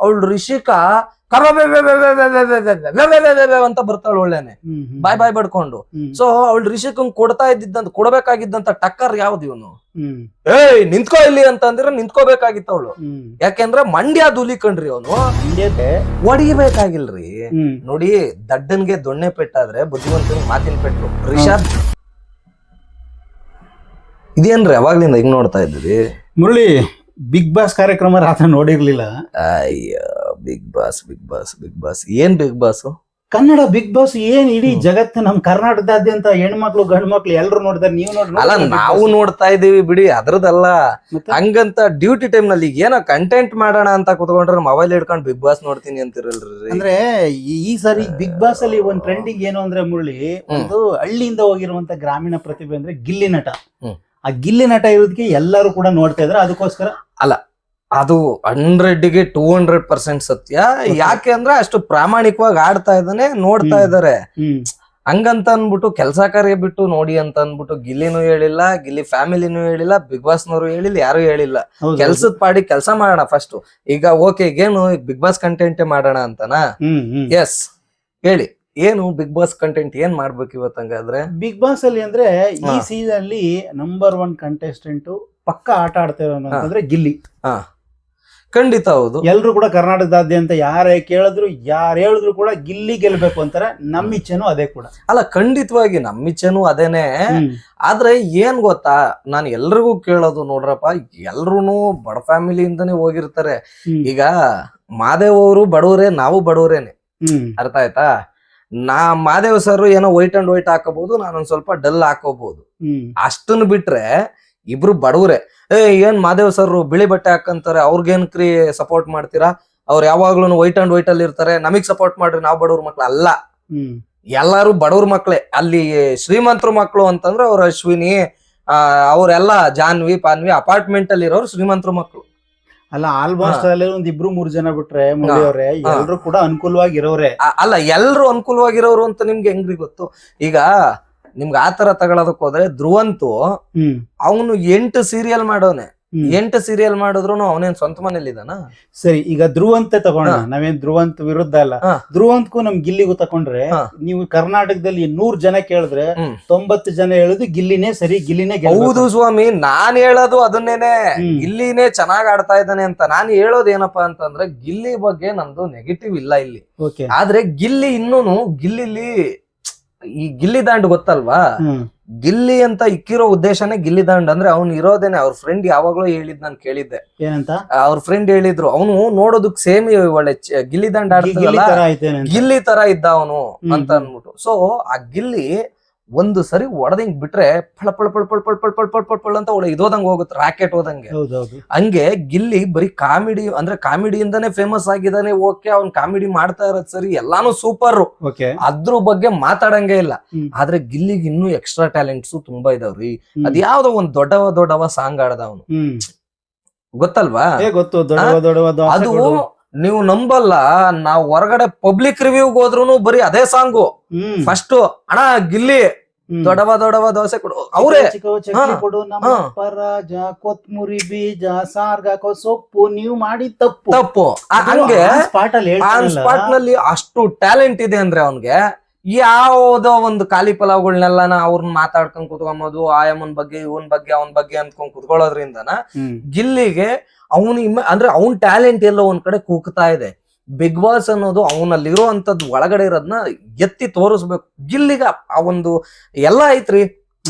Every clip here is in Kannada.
ಅವಳು ರಿಷಿಕಾ ಅಂತ ಬರ್ತಾಳ ಒಳ್ಳೆನೆ ಬಾಯ್ ಬಾಯ್ ಬಡ್ಕೊಂಡು. ಸೊ ಅವಳು ರಿಷಿಕಂಗ್ ಕೊಡಬೇಕಾಗಿದ್ದಂತ ಟಕ್ಕರ್ ಯಾವ್ದು ಇವನು? ಏಯ್ ನಿಂತ್ಕೋ ಇಲ್ಲಿ ಅಂತ ಅಂದ್ರೆ ನಿಂತ್ಕೋಬೇಕಾಗಿತ್ತ ಅವಳು. ಯಾಕೆಂದ್ರೆ ಮಂಡ್ಯ ದುಲಿ ಕಣ್ರಿ ಅವನು, ಹೊಡಿಬೇಕಾಗಿಲ್ರಿ. ನೋಡಿ, ದಡ್ಡನ್ಗೆ ದೊಣ್ಣೆ ಪೆಟ್ಟಾದ್ರೆ ಬುದ್ಧಿವಂತನಿಗೆ ಮಾತಿನ ಪೆಟ್ಟು. ರಿಷಬ್ ಇದೇನ್ರಿ ಯಾವಾಗ್ಲಿಂದ ಹಿಂಗ್ ನೋಡ್ತಾ ಇದ್ರಿ? ಮುರಳಿ, ಬಿಗ್ ಬಾಸ್ ಕಾರ್ಯಕ್ರಮ ರಾತ್ರಿ ನೋಡಿರ್ಲಿಲ್ಲ? ಅಯ್ಯ, Bigg Boss Bigg Boss Bigg Boss ಏನ್ Bigg Boss? Kannada Bigg Boss ಏನ್ ಇಡೀ ಜಗತ್ತು ನಮ್ ಕರ್ನಾಟಕದಾದ್ಯಂತ ಹೆಣ್ಮಕ್ಳು ಗಂಡು ಮಕ್ಳು ಎಲ್ರು ನೋಡ್ತಾರೆ. ನೀವು ಅಲ್ಲ, ನಾವು ನೋಡ್ತಾ ಇದೀವಿ ಬಿಡಿ, ಅದ್ರದಲ್ಲ. ಹಂಗಂತ ಡ್ಯೂಟಿ ಟೈಮ್ ನಲ್ಲಿ ಏನೋ ಕಂಟೆಂಟ್ ಮಾಡೋಣ ಅಂತ ಕುತ್ಕೊಂಡ್ರೆ ಮೊಬೈಲ್ ಹಿಡ್ಕೊಂಡು ಬಿಗ್ ಬಾಸ್ ನೋಡ್ತೀನಿ ಅಂತಿರಲ್ರಿ. ಅಂದ್ರೆ ಈ ಸಾರಿ ಬಿಗ್ ಬಾಸ್ ಅಲ್ಲಿ ಒಂದ್ ಟ್ರೆಂಡಿಂಗ್ ಏನು ಅಂದ್ರೆ ಮುರಳಿ, ಒಂದು ಹಳ್ಳಿಯಿಂದ ಹೋಗಿರುವಂತ ಗ್ರಾಮೀಣ ಪ್ರತಿಭೆ ಅಂದ್ರೆ ಗಿಲ್ಲಿ ನಟ. ಆ ಗಿಲ್ಲಿ ನಟ ಇರೋದಕ್ಕೆ ಎಲ್ಲರೂ ಕೂಡ ನೋಡ್ತಾ ಇದ್ರೆ, ಅದಕ್ಕೋಸ್ಕರ ಅಲ್ಲ, ಅದು 100ಗೆ 200% ಸತ್ಯ. ಯಾಕೆ ಅಂದ್ರೆ ಅಷ್ಟು ಪ್ರಾಮಾಣಿಕವಾಗಿ ಆಡ್ತಾ ಇದ್ದಾನೆ, ನೋಡ್ತಾ ಇದಾರೆ. ಹಂಗಂತ ಅನ್ಬಿಟ್ಟು ಕೆಲ್ಸ ಕಾರ್ಯ ಬಿಟ್ಟು ನೋಡಿ ಅಂತ ಅನ್ಬಿಟ್ಟು ಗಿಲ್ಲಿನೂ ಹೇಳಿಲ್ಲ, ಗಿಲ್ಲಿ ಫ್ಯಾಮಿಲಿನೂ ಹೇಳಿಲ್ಲ, ಬಿಗ್ ಬಾಸ್ ನವರು ಹೇಳಿಲ್ಲ, ಯಾರು ಹೇಳಿಲ್ಲ. ಕೆಲ್ಸದ ಪಾಡಿ ಕೆಲ್ಸ ಮಾಡೋಣ ಫಸ್ಟ್. ಈಗ ಓಕೆ, ಈಗೇನು ಬಿಗ್ ಬಾಸ್ ಕಂಟೆಂಟ್ ಮಾಡೋಣ ಅಂತನಾ? ಎಸ್, ಹೇಳಿ, ಏನು ಬಿಗ್ ಬಾಸ್ ಕಂಟೆಂಟ್ ಏನ್ ಮಾಡ್ಬೇಕು ಇವತ್ತಂಗಾದ್ರೆ? ಬಿಗ್ ಬಾಸ್ ಅಲ್ಲಿ ಅಂದ್ರೆ ಈ ಸೀಸನ್ ಅಲ್ಲಿ ನಂಬರ್ 1 ಕಂಟೆಸ್ಟೆಂಟ್ ಪಕ್ಕ ಆಟ ಆಡ್ತಾ ಇರೋನು ಅಂತಂದ್ರೆ ಗಿಲ್ಲಿ. ಖಂಡಿತ ಹೌದು. ಎಲ್ರು ಕೂಡ ಕರ್ನಾಟಕದಾದ್ಯಂತ ಯಾರೇ ಕೇಳಿದ್ರು, ಯಾರು ಹೇಳಿದ್ರು ಕೂಡ ಗಿಲ್ಲಿ ಗೆಲ್ಬೇಕು ಅಂತಾರೆ. ನಮ್ಮ ಇಚ್ಛೆನೂ ಅದೇ ಕೂಡ. ಅಲ್ಲ, ಖಂಡಿತವಾಗಿ ನಮ್ಮ ಇಚ್ಛೆನೂ ಅದೇನೆ. ಆದ್ರೆ ಏನ್ ಗೊತ್ತಾ, ನಾನು ಎಲ್ರಿಗೂ ಕೇಳೋದು, ನೋಡ್ರಪ್ಪ, ಎಲ್ರು ಬಡ ಫ್ಯಾಮಿಲಿಯಿಂದನೇ ಹೋಗಿರ್ತಾರೆ. ಈಗ ಮಾದೇವ್ ಅವರು ಬಡವರೇ, ನಾವು ಬಡವರೇನೆ, ಅರ್ಥ ಆಯ್ತಾ? ಮಾದೇವ್ ಸರ್ ಏನೋ ವೈಟ್ ಅಂಡ್ ವೈಟ್ ಹಾಕೋಬಹುದು, ನಾನೊಂದ್ ಸ್ವಲ್ಪ ಡಲ್ ಹಾಕೋಬಹುದು. ಅಷ್ಟನ್ನು ಬಿಟ್ರೆ ಇಬ್ರು ಬಡವ್ರೆ. ಏನ್ ಮಾದೇವ್ ಸರ್ ಬಿಳಿ ಬಟ್ಟೆ ಹಾಕಂತಾರೆ, ಅವ್ರಿಗೇನ್ ಸಪೋರ್ಟ್ ಮಾಡ್ತೀರಾ? ಅವ್ರು ಯಾವಾಗ್ಲೂ ವೈಟ್ ಅಂಡ್ ವೈಟ್ ಅಲ್ಲಿ ಇರ್ತಾರೆ, ನಮಗ್ ಸಪೋರ್ಟ್ ಮಾಡ್ರಿ, ನಾವ್ ಬಡವ್ರ ಮಕ್ಳು ಅಲ್ಲ. ಎಲ್ಲಾರು ಬಡವ್ರ ಮಕ್ಳೇ. ಅಲ್ಲಿ ಶ್ರೀಮಂತರ ಮಕ್ಳು ಅಂತಂದ್ರೆ ಅವ್ರ ಅಶ್ವಿನಿ, ಅವ್ರೆಲ್ಲ ಜಾನ್ವಿ ಪಾನ್ವಿ ಅಪಾರ್ಟ್ಮೆಂಟ್ ಅಲ್ಲಿ ಇರೋರು ಶ್ರೀಮಂತರ ಮಕ್ಳು. ಅಲ್ಲ, ಆಲ್ಮೋಸ್ಟ್ ಅಲ್ಲಿ ಒಂದ್ 2-3 ಜನ ಬಿಟ್ರೆ ಮುಗಿಯವ್ರೆ, ಎಲ್ರು ಕೂಡ ಅನುಕೂಲವಾಗಿರೋರೆ. ಅಲ್ಲ, ಎಲ್ರು ಅನುಕೂಲವಾಗಿರೋರು ಅಂತ ನಿಮ್ಗೆ ಹೆಂಗ್ರಿ ಗೊತ್ತು? ಈಗ ನಿಮ್ಗೆ ಆತರ ತಗೊಳೋದಕ್ ಹೋದ್ರೆ ಧ್ರುವಂತು ಅವನು 8 ಸೀರಿಯಲ್ ಮಾಡೋನೆ. 8 ಸೀರಿಯಲ್ ಮಾಡಿದ್ರು ಅವನೇನ್ ಸ್ವಂತ ಮನೇಲಿ ಇದಾನ? ಸರಿ, ಈಗ ಧ್ರುವಂತ ತಗೊಂಡ, ನಾವೇನ್ ಧ್ರುವಂತ್ ವಿರುದ್ಧ ಅಲ್ಲ. ಧ್ರುವಂತ್ಗೂ ನಮ್ ಗಿಲ್ಲಿಗೂ ತಕೊಂಡ್ರೆ, ನೀವು ಕರ್ನಾಟಕದಲ್ಲಿ 100 ಜನ ಕೇಳಿದ್ರೆ 90 ಜನ ಹೇಳುದು ಗಿಲ್ಲಿನೇ ಸರಿ, ಗಿಲ್ಲಿನೇ. ಹೌದು ಸ್ವಾಮಿ, ನಾನ್ ಹೇಳೋದು ಅದನ್ನೇನೆ, ಗಿಲ್ಲಿನೇ ಚೆನ್ನಾಗ್ ಆಡ್ತಾ ಇದ್ದಾನೆ ಅಂತ. ನಾನು ಹೇಳೋದು ಏನಪ್ಪಾ ಅಂತಂದ್ರೆ, ಗಿಲ್ಲಿ ಬಗ್ಗೆ ನಂದು ನೆಗೆಟಿವ್ ಇಲ್ಲ ಇಲ್ಲಿ. ಆದ್ರೆ ಗಿಲ್ಲಿ ಇನ್ನೂನು ಗಿಲ್ಲಿಲಿ ಈ ಗಿಲ್ಲಿ ದಾಂಡ್ ಗೊತ್ತಲ್ವಾ? ಗಿಲ್ಲಿ ಅಂತ ಇಕ್ಕಿರೋ ಉದ್ದೇಶನೇ ಗಿಲ್ಲಿ ದಾಂಡ್ ಅಂದ್ರೆ ಅವ್ನು ಇರೋದೇನೆ. ಅವ್ರ ಫ್ರೆಂಡ್ ಯಾವಾಗ್ಲೂ ಹೇಳಿದ್ ನಾನು ಕೇಳಿದ್ದೆ. ಏನಂತ? ಅವ್ರ ಫ್ರೆಂಡ್ ಹೇಳಿದ್ರು, ಅವನು ನೋಡೋದಕ್ ಸೇಮ್ ಒಳ್ಳೆ ಗಿಲ್ಲಿ ದಾಂಡ್ ಆಡ್ತಿಲ್ಲ, ಗಿಲ್ಲಿ ತರ ಇದ್ದ ಅವನು ಅಂತ ಅನ್ಬಿಟ್ಟು. ಸೊ ಆ ಗಿಲ್ಲಿ ಒಂದು ಸರಿ ಹೊಡೆದಂಗ್ ಬಿಟ್ರೆ ಫಳ ಫಳ ಫಳ ಫಳ ಫಳ ಫಳ ಫಳ ಫಳ ಫಳ ಅಂತ ಇದೋದಂಗ್ ಹೋಗುತ್ತೆ, ರಾಕೆಟ್ ಹೋದಂಗೆ. ಹಂಗೆ ಗಿಲ್ಲಿ ಬರೀ ಕಾಮಿಡಿ ಅಂದ್ರೆ ಕಾಮಿಡಿಯಿಂದಾನೇ ಫೇಮಸ್ ಆಗಿದ್ದಾನೆ. ಓಕೆ, ಅವ್ನ್ ಕಾಮಿಡಿ ಮಾಡ್ತಾ ಇರೋದ್ ಸರಿ, ಎಲ್ಲಾನು ಸೂಪರ್, ಅದ್ರ ಬಗ್ಗೆ ಮಾತಾಡಂಗೆ ಇಲ್ಲ. ಆದ್ರೆ ಗಿಲ್ಲಿಗೆ ಇನ್ನೂ ಎಕ್ಸ್ಟ್ರಾ ಟ್ಯಾಲೆಂಟ್ಸ್ ತುಂಬಾ ಇದಾವ್ರಿ. ಅದ್ ಯಾವ್ದೋ ಒಂದ್ ದೊಡ್ಡವ ಸಾಂಗ್ ಆಡ್ದ ಅವನು, ಗೊತ್ತಲ್ವಾ? ಅದು ನೀವು ನಂಬಲ್ಲ, ನಾವ್ ಹೊರಗಡೆ ಪಬ್ಲಿಕ್ ರಿವ್ಯೂಗ್ ಹೋದ್ರು ಬರೀ ಅದೇ ಸಾಂಗು. ಫಸ್ಟ್ ಅಣ್ಣ ಗಿಲ್ಲಿ ದೊಡವ ದೋಸೆ ಕೊಡು, ಅವರೇ ಕೊಡು, ನಮ್ಮ ಪರಾಜ ಕೊತ್ಮುರಿ ಬೀಜ ಸಾರ್ಗಾಕೋ ಸೊಪ್ಪು, ನೀವು ಮಾಡಿ ತಪ್ಪು. ಹಂಗೆ ಸ್ಪಾಟ್ ನಲ್ಲಿ ಅಷ್ಟು ಟ್ಯಾಲೆಂಟ್ ಇದೆ ಅಂದ್ರೆ ಅವನ್ಗೆ. ಯಾವ್ದೋ ಒಂದು ಖಾಲಿ ಪಲಾವ್ಗಳನ್ನೆಲ್ಲ ಅವ್ರನ್ನ ಮಾತಾಡ್ಕೊಂಡ್ ಕುತ್ಕೊಂಬೋದು, ಆಯಮ್ಮನ್ ಬಗ್ಗೆ ಇವನ್ ಬಗ್ಗೆ ಅವನ್ ಬಗ್ಗೆ ಅನ್ಕೊಂಡ್ ಕುತ್ಕೊಳ್ಳೋದ್ರಿಂದನ ಗಿಲ್ಲಿಗೆ ಅಂದ್ರೆ ಅವನ್ ಟ್ಯಾಲೆಂಟ್ ಎಲ್ಲೋ ಒಂದ್ ಕಡೆ ಕೂಗ್ತಾ ಇದೆ. ಬಿಗ್ ಬಾಸ್ ಅನ್ನೋದು ಅವನಲ್ಲಿರೋ ಅಂತದ್ ಒಳಗಡೆ ಇರೋದ್ನ ಎತ್ತಿ ತೋರಿಸ್ಬೇಕು. ಗಿಲ್ಲಿಗ ಆ ಒಂದು ಎಲ್ಲ ಐತ್ರಿ,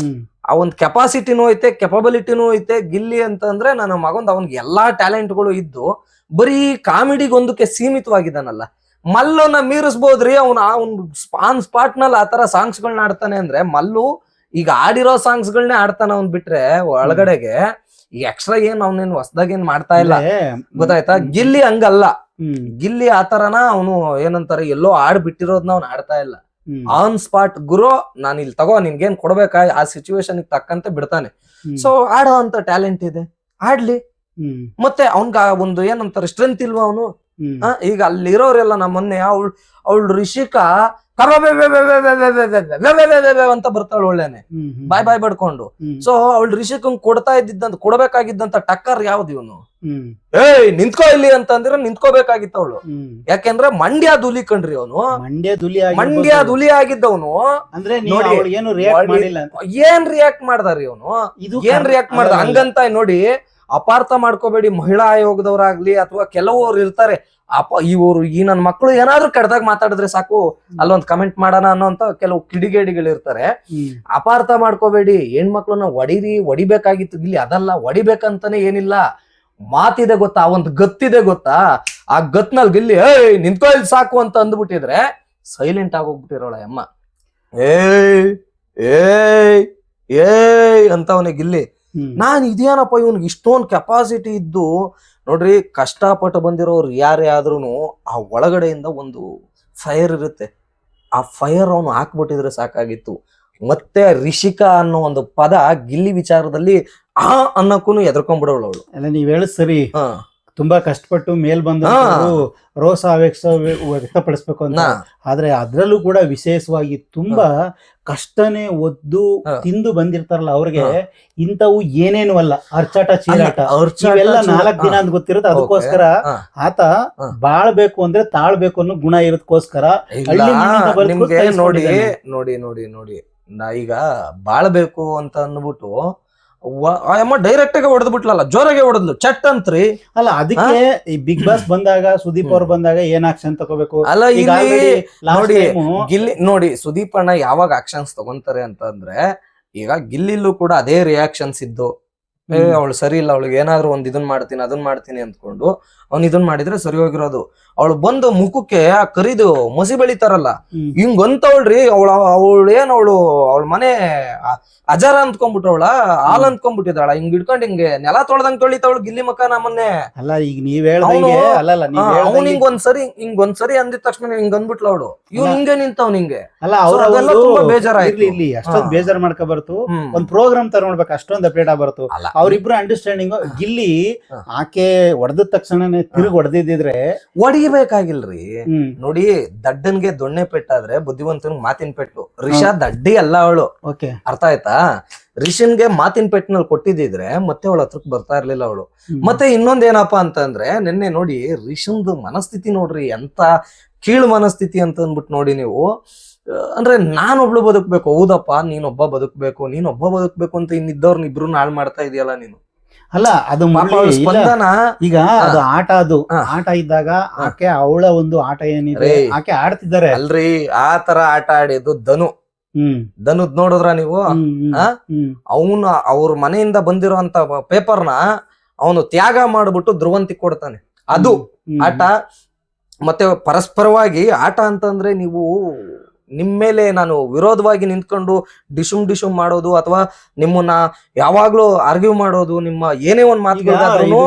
ಆ ಒಂದ್ ಕೆಪಾಸಿಟಿನೂ ಐತೆ, ಕೆಪಬಿಲಿಟಿನೂ ಐತೆ. ಗಿಲ್ಲಿ ಅಂತಂದ್ರೆ ನನ್ನ ಮಗಂದ್ ಅವನ್ಗೆ ಎಲ್ಲಾ ಟ್ಯಾಲೆಂಟ್ಗಳು ಇದ್ದು ಬರೀ ಕಾಮಿಡಿಗೊಂದಕ್ಕೆ ಸೀಮಿತವಾಗಿದ್ದಾನಲ್ಲ. ಮಲ್ಲುನ ಮೀರಿಸ್ಬೋದ್ರಿ. ಅವ್ನ್ ಸ್ಪಾಟ್ ನಲ್ಲಿ ಆತರ ಸಾಂಗ್ಸ್ ಗಳನ್ನ ಆಡ್ತಾನೆ ಅಂದ್ರೆ, ಮಲ್ಲು ಈಗ ಆಡಿರೋ ಸಾಂಗ್ಸ್ ಗಳನ್ನೇ ಆಡ್ತಾನ ಅವ್ನ್ ಬಿಟ್ರೆ ಒಳಗಡೆಗೆ ಈ ಎಕ್ಸ್ಟ್ರಾ ಏನ್ ಅವನೇನ್ ಹೊಸದಾಗ ಏನ್ ಮಾಡ್ತಾ ಇಲ್ಲ, ಗೊತ್ತಾಯ್ತಾ? ಗಿಲ್ಲಿ ಹಂಗಲ್ಲ. ಗಿಲ್ಲಿ ಆತರನ ಅವನು ಏನಂತಾರೆ, ಎಲ್ಲೋ ಆಡ್ ಬಿಟ್ಟಿರೋದ್ನ ಅವ್ನು ಆಡ್ತಾ ಇಲ್ಲ. ಆನ್ ಸ್ಪಾಟ್ ಗುರು, ನಾನು ಇಲ್ಲಿ ತಗೋ, ನಿನ್ಗೇನ್ ಕೊಡ್ಬೇಕಾ ಆ ಸಿಚುವೇಶನ್ ತಕ್ಕಂತೆ ಬಿಡ್ತಾನೆ. ಸೊ ಆಡೋ ಅಂತ ಟ್ಯಾಲೆಂಟ್ ಇದೆ, ಆಡ್ಲಿ. ಮತ್ತೆ ಅವನ್ಗ ಒಂದು ಏನಂತಾರೆ ಸ್ಟ್ರೆಂತ್ ಇಲ್ವಾ? ಅವನು ಈಗ ಅಲ್ಲಿರೋರೆಲ್ಲ ನಮ್ಮನ್ನೆ ಅವಳು ರಿಷಿಕಾ ಅಂತ ಬರ್ತಾಳು ಒಳ್ಳೆನೆ ಬಾಯ್ ಬಾಯ್ ಬಡ್ಕೊಂಡು. ಸೊ ಅವಳು ರಿಷಿಕಂಗ್ ಕೊಡಬೇಕಾಗಿದ್ದಂತ ಟಕ್ಕರ್ ಯಾವ್ದು ಇವನು? ಏಯ್ ನಿಂತ್ಕೋ ಇಲ್ಲಿ ಅಂತಂದ್ರೆ ನಿಂತ್ಕೋಬೇಕಾಗಿತ್ತ ಅವಳು. ಯಾಕೆಂದ್ರೆ ಮಂಡ್ಯ ದುಲಿ ಕಣ್ರಿ ಅವನು, ಮಂಡ್ಯ ದುಲಿ ಆಗಿದ್ದವನು. ಅಂದ್ರೆ ಏನ್ ರಿಯಾಕ್ಟ್ ಮಾಡ್ದಾರಿ ಅವನು, ಏನ್ ರಿಯಾಕ್ಟ್ ಮಾಡ್ದ ಹಂಗಂತ ನೋಡಿ. ಅಪಾರ್ಥ ಮಾಡ್ಕೋಬೇಡಿ, ಮಹಿಳಾ ಆಯೋಗದವ್ರಾಗ್ಲಿ ಅಥವಾ ಕೆಲವರು ಇರ್ತಾರೆ ಇವರು ಈ ನನ್ ಮಕ್ಳು ಏನಾದ್ರು ಕೆಡ್ದಾಗ ಮಾತಾಡಿದ್ರೆ ಸಾಕು ಅಲ್ಲೊಂದ್ ಕಮೆಂಟ್ ಮಾಡೋಣ ಅನ್ನೋಂತ ಕೆಲವು ಕಿಡಿಗೇಡಿಗಳು ಇರ್ತಾರೆ. ಅಪಾರ್ಥ ಮಾಡ್ಕೋಬೇಡಿ, ಹೆಣ್ಮಕ್ಳನ್ನ ಹೊಡಿಬೇಕಾಗಿತ್ತು ಇಲ್ಲಿ, ಅದಲ್ಲ ಹೊಡಿಬೇಕಂತಾನೆ ಏನಿಲ್ಲ. ಮಾತಿದೆ ಗೊತ್ತಾ, ಒಂದ್ ಗತ್ತಿದೆ ಗೊತ್ತಾ, ಆ ಗತ್ನಲ್ಲಿ ಗಿಲ್ಲಿ ಏಯ್ ನಿಂತ್ಕೋ ಇಲ್ಲಿ ಸಾಕು ಅಂತ ಅಂದ್ಬಿಟ್ಟಿದ್ರೆ ಸೈಲೆಂಟ್ ಆಗೋಗ್ಬಿಟ್ಟಿರೋಳ ಅಮ್ಮ. ಏಯ್ ಏಯ್ ಏಯ್ ಅಂತ ಅವನಿಗೆ ಗಿಲ್ಲಿ. ನಾನ್ ಇದೇನಪ್ಪ ಇವನ್ಗೆ ಇಷ್ಟೊಂದು ಕೆಪಾಸಿಟಿ ಇದ್ದು ನೋಡ್ರಿ, ಕಷ್ಟಪಟ್ಟು ಬಂದಿರೋರು ಯಾರೇ ಆದ್ರೂನು ಆ ಒಳಗಡೆಯಿಂದ ಒಂದು ಫೈರ್ ಇರುತ್ತೆ. ಆ ಫೈರ್ ಅವನು ಹಾಕ್ಬಿಟ್ಟಿದ್ರೆ ಸಾಕಾಗಿತ್ತು. ಮತ್ತೆ ರಿಷಿಕಾ ಅನ್ನೋ ಒಂದು ಪದ ಗಿಲ್ಲಿ ವಿಚಾರದಲ್ಲಿ ಅನ್ನಕ್ಕೂ ಎದ್ರಕೊಂಡ್ಬಿಡೋಳು ಅವಳು. ಅಲ್ಲ ನೀವ್ ಹೇಳುದು ಸರಿ, ತುಂಬಾ ಕಷ್ಟಪಟ್ಟು ಮೇಲ್ ಬಂದ ರೋಸ ವ್ಯಕ್ತಪಡಿಸ್ಬೇಕು ಅಂತ. ಆದ್ರೆ ಅದ್ರಲ್ಲೂ ಕೂಡ ವಿಶೇಷವಾಗಿ ತುಂಬಾ ಕಷ್ಟನೇ ಒದ್ದು ತಿಂದು ಬಂದಿರ್ತಾರಲ್ಲ ಅವ್ರಿಗೆ ಇಂಥವು ಏನೇನು ಅಲ್ಲ, ಅರ್ಚಾಟ ಚೀರಾಟ ಇವೆಲ್ಲ 4 ದಿನ ಅಂತ ಗೊತ್ತಿರುತ್ತೆ. ಅದಕ್ಕೋಸ್ಕರ ಆತ ಬಾಳ್ಬೇಕು ಅಂದ್ರೆ ತಾಳ್ಬೇಕು ಅನ್ನೋ ಗುಣ ಇರೋದಕ್ಕೋಸ್ಕರ ನೋಡಿ ನೋಡಿ ನೋಡಿ ನೋಡಿ ನಾ ಈಗ ಬಾಳ್ಬೇಕು ಅಂತ ಅಂದ್ಬಿಟ್ಟು ಅಮ್ಮ ಡೈರೆಕ್ಟ್ ಆಗಿ ಹೊಡೆದ್ಬಿಟ್ಲಲ್ಲ, ಜೋರಾಗೆ ಹೊಡೆದ್ಲು ಚಟ್ ಅಂತ್ರಿ. ಅಲ್ಲ ಅದಕ್ಕೆ ಈ ಬಿಗ್ ಬಾಸ್ ಬಂದಾಗ ಸುದೀಪ್ ಅವ್ರು ಬಂದಾಗ ಏನ್ ಆಕ್ಷನ್ ತಗೋಬೇಕು ಅಲ್ಲ. ಈಗ ನೋಡಿ ಗಿಲ್ಲಿ ನೋಡಿ ಸುದೀಪ್ ಅಣ್ಣ ಯಾವಾಗ ಆಕ್ಷನ್ಸ್ ತಗೊಂತಾರೆ ಅಂತಂದ್ರೆ, ಈಗ ಗಿಲ್ಲಿಲ್ಲೂ ಕೂಡ ಅದೇ ರಿಯಾಕ್ಷನ್ಸ್ ಇದ್ದು, ಅವಳು ಸರಿ ಇಲ್ಲ, ಅವಳಿಗೆ ಏನಾದ್ರು ಒಂದ್ ಇದನ್ ಮಾಡ್ತೀನಿ ಅದನ್ ಮಾಡ್ತೀನಿ ಅಂದ್ಕೊಂಡು ಅವ್ನ್ ಇದನ್ ಮಾಡಿದ್ರೆ ಸರಿ ಹೋಗಿರೋದು. ಅವಳು ಬಂದು ಮುಖಕ್ಕೆ ಆ ಕರಿದು ಮಸಿ ಬೆಳಿತಾರಲ್ಲ ಹಿಂಗಂತವಳ್ರಿ. ಅವಳ ಮನೆ ಅಜಾರ ಅಂದ್ಕೊಂಡ್ಬಿಟ್ಟವಳ, ಹಾಲ್ ಅಂದ್ಕೊಂಡ್ಬಿಟ್ಟಿದ್ದಾಳ. ಹಿಂಗ್ ಹಿಡ್ಕೊಂಡ್ ಹಿಂಗೆ ನೆಲ ತೊಳ್ದಂಗ್ ತೊಳಿತಾವಳು ಗಿಲ್ಲಿ ಮಕ್ಕ ನಮ್ಮನ್ನೆ. ಅಲ್ಲ ಈಗ ನೀವ್ ಅವ್ನು ಹಿಂಗೊಂದ್ಸರಿ ಅಂದಿದ ತಕ್ಷಣ ಹಿಂಗ್ ಅಂದ್ಬಿಟ್ಲ ಅವಳು. ಇವ್ ಹಿಂಗೆ ನಿಂತವ್ ನಿಂಗೆ. ಅಲ್ಲ ಅವ್ರೆಲ್ಲ ತುಂಬಾ ಬೇಜಾರಾಯ್ತು. ಇಲ್ಲಿ ಅಷ್ಟೊಂದ್ ಬೇಜಾರ್ ಮಾಡ್ಕೊ ಬರ್ತು, ಒಂದ್ ಪ್ರೋಗ್ರಾಮ್ ತರ ನೋಡ್ಬೇಕು, ಅಷ್ಟೊಂದ್ ಅಪ್ಡೇಟ್ ಆಗ್ಬಾರ್ತು. ಅವ್ರಿಬ್ರು ಅಂಡರ್ಸ್ಟ್ಯಾಂಡಿಂಗ್. ಗಿಲ್ಲಿ ಆಕೆ ಹೊಡೆದ ತಕ್ಷಣನೇ ತಿರುಗಿ ಹೊಡೆದಿದ್ರೆ ಹೊಡಿಬೇಕಾಗಿಲ್ರಿ. ನೋಡಿ ದಡ್ಡನ್ಗೆ ದೊಣ್ಣೆ ಪೆಟ್ಟಾದ್ರೆ ಬುದ್ಧಿವಂತನ್ ಮಾತಿನ ಪೆಟ್ಟು. ರಿಷಾ ದಡ್ಡಿ ಅಲ್ಲ ಅವಳು, ಅರ್ಥ ಆಯ್ತಾ? ರಿಷನ್ಗೆ ಮಾತಿನ ಪೆಟ್ಟಿನಲ್ಲಿ ಕೊಟ್ಟಿದ್ರೆ ಮತ್ತೆ ಅವಳ ಹತ್ರಕ್ ಬರ್ತಾ ಇರ್ಲಿಲ್ಲ ಅವಳು. ಮತ್ತೆ ಇನ್ನೊಂದೇನಪ್ಪಾ ಅಂತಂದ್ರೆ ನಿನ್ನೆ ನೋಡಿ ರಿಷನ್ದು ಮನಸ್ಥಿತಿ ನೋಡ್ರಿ, ಎಂತ ಕೀಳು ಮನಸ್ಥಿತಿ ಅಂತ ಅಂದ್ಬಿಟ್ಟು ನೋಡಿ ನೀವು. ಅಂದ್ರೆ ನಾನೊಬ್ಳು ಬದುಕ್ಬೇಕು, ಹೌದಪ್ಪ ನೀನೊಬ್ಬ ಬದುಕ್ಬೇಕು ಅಂತ ಇನ್ನಿದ್ದವ್ರನ್ನ ಇಬ್ರು ಹಾಳು ಮಾಡ್ತಾ ಇದೆಯಲ್ಲ ನೀನು. ಅಲ್ಲ ಅದು ಸ್ಪಂದನ ಈಗ ಅದು ಆಟ ಇದ್ದಾಗ ಆಕೆ ಅವಳ ಒಂದು ಆಟ ಏನಿದೆ ಆಕೆ ಆಡ್ತಿದ್ದಾರೆ ಅಲ್ರಿ. ಆ ತರ ಆಟ ಆಡಿದ್ದು ಧನುದ್ ನೋಡಿದ್ರ ನೀವು? ಅವನು ಅವ್ರ ಮನೆಯಿಂದ ಬಂದಿರೋಂತ ಪೇಪರ್ನ ಅವನು ತ್ಯಾಗ ಮಾಡ್ಬಿಟ್ಟು ಧ್ರುವಂತಿ ಕೊಡ್ತಾನೆ. ಅದು ಆಟ. ಮತ್ತೆ ಪರಸ್ಪರವಾಗಿ ಆಟ ಅಂತಂದ್ರೆ ನೀವು ನಿಮ್ ಮೇಲೆ ನಾನು ವಿರೋಧವಾಗಿ ನಿಂತ್ಕೊಂಡು ಡಿಶುಮ್ ಮಾಡೋದು ಅಥವಾ ನಿಮ್ಮನ್ನ ಯಾವಾಗ್ಲೂ ಆರ್ಗ್ಯೂ ಮಾಡೋದು, ನಿಮ್ಮ ಏನೇ ಒಂದ್ ಮಾತುಗಳಿಗಾದ್ರೂ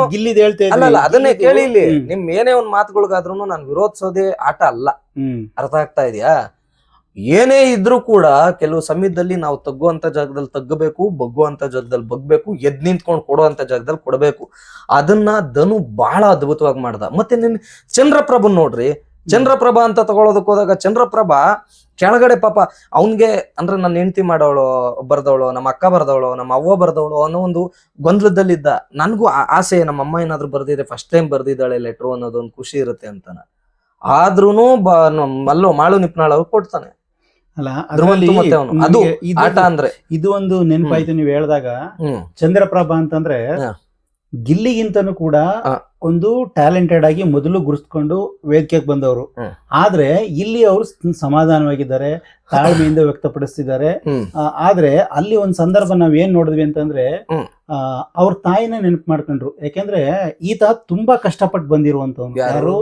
ಅಲ್ಲ ಅದನ್ನೇ ಕೇಳಿ ಇಲ್ಲಿ, ನಿಮ್ ಏನೇ ಒಂದ್ ಮಾತುಗಳಿಗಾದ್ರೂ ನಾನು ವಿರೋಧಿಸೋದೇ ಆಟ ಅಲ್ಲ. ಅರ್ಥ ಆಗ್ತಾ ಇದೆಯಾ? ಏನೇ ಇದ್ರೂ ಕೂಡ ಕೆಲವು ಸಮಯದಲ್ಲಿ ನಾವು ತಗ್ಗುವಂತ ಜಾಗದಲ್ಲಿ ತಗ್ಗಬೇಕು, ಬಗ್ಗುವಂತ ಜಾಗದಲ್ಲಿ ಬಗ್ಬೇಕು, ಎದ್ ನಿಂತ್ಕೊಂಡು ಕೊಡುವಂತ ಜಾಗದಲ್ಲಿ ಕೊಡಬೇಕು. ಅದನ್ನ ಧನು ಬಹಳ ಅದ್ಭುತವಾಗಿ ಮಾಡ್ದ. ಮತ್ತೆ ನಿನ್ ಚಂದ್ರಪ್ರಭನ್ ನೋಡ್ರಿ, ಚಂದ್ರಪ್ರಭಾ ಅಂತ ತಗೊಳೋದಕ್ ಹೋದಾಗ ಚಂದ್ರಪ್ರಭಾ ಕೆಳಗಡೆ ಪಾಪ ಅವನ್ಗೆ ಅಂದ್ರೆ ನನ್ನ ಹೆಂಡತಿ ಮಾಡೋಳು ಬರ್ದವಳು, ನಮ್ಮ ಅಕ್ಕ ಬರ್ದವಳು, ನಮ್ಮ ಅವ್ವ ಬರ್ದವಳು ಅನ್ನೋ ಒಂದು ಗೊಂದಲದಲ್ಲಿದ್ದ. ನನ್ಗೂ ಆಸೆ, ನಮ್ಮ ಅಮ್ಮ ಏನಾದ್ರು ಬರ್ದಿದೆ, ಫಸ್ಟ್ ಟೈಮ್ ಬರ್ದಿದ್ದಾಳೆ ಲೆಟ್ರು ಅನ್ನೋದೊಂದು ಖುಷಿ ಇರುತ್ತೆ ಅಂತಾನ. ಆದ್ರೂನು ಮಲ್ಲೋ ಮಾಳು ನಿಪ್ನಾಳ್ ಅವ್ರು ಕೊಡ್ತಾನೆ. ಅಲ್ಲ ಅದು ಆಟ ಅಂದ್ರೆ ಇದು ಒಂದು ನೆನಪಾಯ್ತು ನೀವು ಹೇಳಿದಾಗ. ಚಂದ್ರಪ್ರಭಾ ಅಂತಂದ್ರೆ ಗಿಲ್ಲಿಗಿಂತನೂ ಕೂಡ ಒಂದು ಟ್ಯಾಲೆಂಟೆಡ್ ಆಗಿ ಮೊದಲು ಗುರುಸ್ಕೊಂಡು ವೇದಿಕೆಗೆ ಬಂದವರು. ಆದ್ರೆ ಇಲ್ಲಿ ಅವರು ಸಮಾಧಾನವಾಗಿದ್ದಾರೆ, ತಾಳ್ಮೆಯಿಂದ ವ್ಯಕ್ತಪಡಿಸ್ತಿದ್ದಾರೆ. ಆದ್ರೆ ಅಲ್ಲಿ ಒಂದ್ ಸಂದರ್ಭ ನಾವ್ ಏನ್ ನೋಡಿದ್ವಿ ಅಂತಂದ್ರೆ ಅವ್ರ ತಾಯಿನ ನೆನಪು ಮಾಡ್ಕೊಂಡ್ರು. ಯಾಕೆಂದ್ರೆ ಈತ ತುಂಬಾ ಕಷ್ಟಪಟ್ಟು ಬಂದಿರುವಂತವ್ನು. ಯಾರು?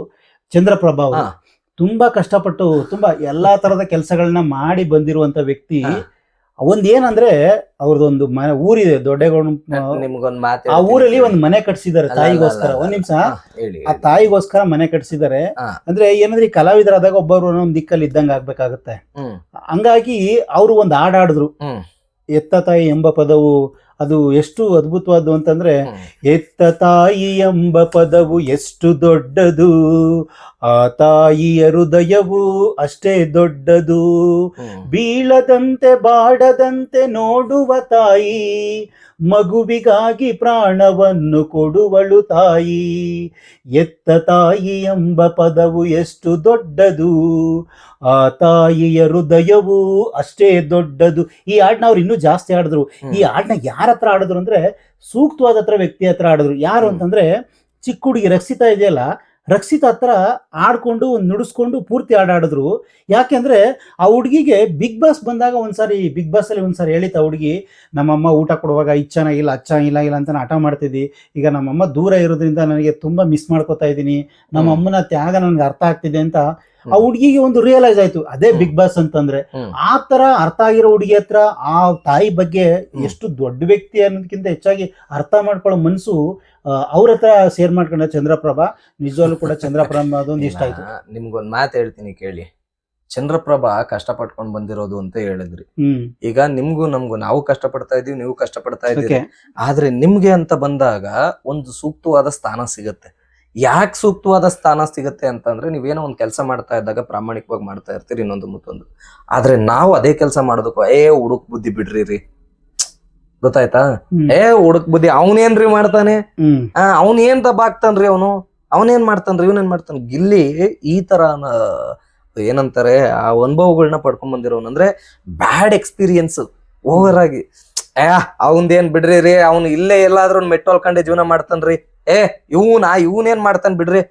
ಚಂದ್ರಪ್ರಭಾ ಅವರು ತುಂಬಾ ಕಷ್ಟಪಟ್ಟು ತುಂಬಾ ಎಲ್ಲಾ ತರದ ಕೆಲಸಗಳನ್ನ ಮಾಡಿ ಬಂದಿರುವಂತ ವ್ಯಕ್ತಿ. ಒಂದೇನಂದ್ರೆ ಅವ್ರದೊಂದು ಊರಿದೆ ದೊಡ್ಡಗೌಡ, ಆ ಊರಲ್ಲಿ ಒಂದ್ ಮನೆ ಕಟ್ಸಿದ್ದಾರೆ ತಾಯಿಗೋಸ್ಕರ. ಒಂದ್ ನಿಮಿಷ, ಆ ತಾಯಿಗೋಸ್ಕರ ಮನೆ ಕಟ್ಸಿದ್ದಾರೆ. ಅಂದ್ರೆ ಏನಂದ್ರೆ ಈ ಕಲಾವಿದರಾದಾಗ ಒಬ್ಬರು ಒಂದ್ ದಿಕ್ಕಲ್ಲಿ ಇದ್ದಂಗ ಆಗ್ಬೇಕಾಗತ್ತೆ. ಹಂಗಾಗಿ ಅವರು ಒಂದ್ ಹಾಡಾಡಿದ್ರು, ಎತ್ತ ತಾಯಿ ಎಂಬ ಪದವು ಅದು ಎಷ್ಟು ಅದ್ಭುತವಾದ್ದು ಅಂತಂದ್ರೆ, ಎತ್ತ ತಾಯಿ ಎಂಬ ಪದವು ಎಷ್ಟು ದೊಡ್ಡದು, ಆ ತಾಯಿಯ ಹೃದಯವು ಅಷ್ಟೇ ದೊಡ್ಡದು, ಬೀಳದಂತೆ ಬಾಡದಂತೆ ನೋಡುವ ತಾಯಿ, ಮಗುವಿಗಾಗಿ ಪ್ರಾಣವನ್ನು ಕೊಡುವಳು ತಾಯಿ. ಎತ್ತ ತಾಯಿ ಎಂಬ ಪದವು ಎಷ್ಟು ದೊಡ್ಡದು, ಆ ತಾಯಿಯ ಹೃದಯವು ಅಷ್ಟೇ ದೊಡ್ಡದು. ಈ ಹಾಡನ್ನ ಅವ್ರು ಇನ್ನೂ ಜಾಸ್ತಿ ಆಡಿದ್ರು. ಈ ಹಾಡನ್ನ ಯಾರ ಹತ್ರ ಆಡಿದ್ರು ಅಂದ್ರೆ, ಸೂಕ್ತವಾದ ಹತ್ರ ವ್ಯಕ್ತಿ ಹತ್ರ ಆಡಿದ್ರು. ಯಾರು ಅಂತಂದ್ರೆ, ಚಿಕ್ಕ ಹುಡುಗಿ ರಕ್ಷಿತಾ ಇದೆಯಲ್ಲ, ರಕ್ಷಿತಾ ಹತ್ರ ಆಡ್ಕೊಂಡು ನುಡಿಸ್ಕೊಂಡು ಪೂರ್ತಿ ಹಾಡಾಡಿದ್ರು. ಯಾಕೆಂದ್ರೆ ಆ ಹುಡುಗಿಗೆ ಬಿಗ್ ಬಾಸ್ ಬಂದಾಗ ಬಿಗ್ ಬಾಸ್ ಅಲ್ಲಿ ಒಂದ್ಸಾರಿ ಹೇಳಿತ ಹುಡುಗಿ, ನಮ್ಮಮ್ಮ ಊಟ ಕೊಡುವಾಗ ಇದು ಚೆನ್ನಾಗಿಲ್ಲ ಅದು ಚೆನ್ನಾಗಿಲ್ಲ ಇಲ್ಲ ಅಂತ ಹಠ ಮಾಡ್ತಿದ್ದಿ, ಈಗ ನಮ್ಮಮ್ಮ ದೂರ ಇರೋದ್ರಿಂದ ನನಗೆ ತುಂಬಾ ಮಿಸ್ ಮಾಡ್ಕೋತಾ ಇದ್ದೀನಿ, ನಮ್ಮ ಅಮ್ಮನ ತ್ಯಾಗ ನನ್ಗೆ ಅರ್ಥ ಆಗ್ತಿದೆ ಅಂತ ಆ ಹುಡುಗಿಗೆ ಒಂದು ರಿಯಲೈಸ್ ಆಯ್ತು. ಅದೇ ಬಿಗ್ ಬಾಸ್ ಅಂತಂದ್ರೆ. ಆ ತರ ಅರ್ಥ ಆಗಿರೋ ಹುಡುಗಿ ಹತ್ರ ಆ ತಾಯಿ ಬಗ್ಗೆ ಎಷ್ಟು ದೊಡ್ಡ ವ್ಯಕ್ತಿ ಅನ್ನೋದಕ್ಕಿಂತ ಹೆಚ್ಚಾಗಿ ಅರ್ಥ ಮಾಡ್ಕೊಳ್ಳೋ ಮನ್ಸು ಅವ್ರ ಹತ್ರ ಶೇರ್ ಮಾಡ್ಕೊಂಡ ಚಂದ್ರಪ್ರಭಾ. ನಿಜವಾಗ್ಲೂ ಕೂಡ ಚಂದ್ರಪ್ರಭಾ ಅದೊಂದು ಇಷ್ಟ ಆಯ್ತು. ನಿಮ್ಗೊಂದ್ ಮಾತು ಹೇಳ್ತೀನಿ ಕೇಳಿ. ಚಂದ್ರಪ್ರಭಾ ಕಷ್ಟಪಟ್ಕೊಂಡ್ ಬಂದಿರೋದು ಅಂತ ಹೇಳಿದ್ರಿ. ಈಗ ನಿಮ್ಗೂ ನಮ್ಗೂ ನಾವು ಕಷ್ಟಪಡ್ತಾ ಇದೀವಿ, ನೀವು ಕಷ್ಟಪಡ್ತಾ ಇದ್ದೀರಿ. ಆದ್ರೆ ನಿಮ್ಗೆ ಅಂತ ಬಂದಾಗ ಒಂದು ಸೂಕ್ತವಾದ ಸ್ಥಾನ ಸಿಗತ್ತೆ. ಯಾಕೆ ಸೂಕ್ತವಾದ ಸ್ಥಾನ ಸಿಗತ್ತೆ ಅಂತಂದ್ರೆ, ನೀವೇನೋ ಒಂದ್ ಕೆಲಸ ಮಾಡ್ತಾ ಇದ್ದಾಗ ಪ್ರಾಮಾಣಿಕವಾಗಿ ಮಾಡ್ತಾ ಇರ್ತೀರಿ, ಇನ್ನೊಂದು ಮತ್ತೊಂದು. ಆದ್ರೆ ನಾವು ಅದೇ ಕೆಲಸ ಮಾಡೋದಕ್ಕೂ ಹುಡುಕ್ ಬುದ್ಧಿ ಬಿಡ್ರಿ, ಗೊತ್ತಾಯ್ತಾ? ಹುಡುಕ್ ಬುದ್ಧಿ ಅವನೇನ್ರಿ ಮಾಡ್ತಾನೆ, ಅವನ್ ಏನ್ ದಬ್ಬಾಕ್ತಾನ್ರಿ, ಅವನೇನ್ ಮಾಡ್ತಾನ್ರಿ, ಇವನೇನ್ ಮಾಡ್ತಾನೆ. ಗಿಲ್ಲಿ ಈ ತರ ಏನಂತಾರೆ, ಆ ಅನುಭವಗಳನ್ನ ಪಡ್ಕೊಂಡ್ ಬಂದಿರೋನಂದ್ರೆ ಬ್ಯಾಡ್ ಎಕ್ಸ್ಪೀರಿಯನ್ಸ್ ಓವರ್ ಆಗಿ. ಅವಂದೇನ್ ಬಿಡ್ರಿ, ಅವ್ನು ಇಲ್ಲೇ ಎಲ್ಲಾದ್ರೂ ಮೆಟ್ಟೋಲ್ಕಂಡೆ ಜೀವನ ಮಾಡ್ತಾನ್ರಿ, ಇವನೇನ್ ಮಾಡ್ತಾನೆ ಬಿಡ್ರಿ,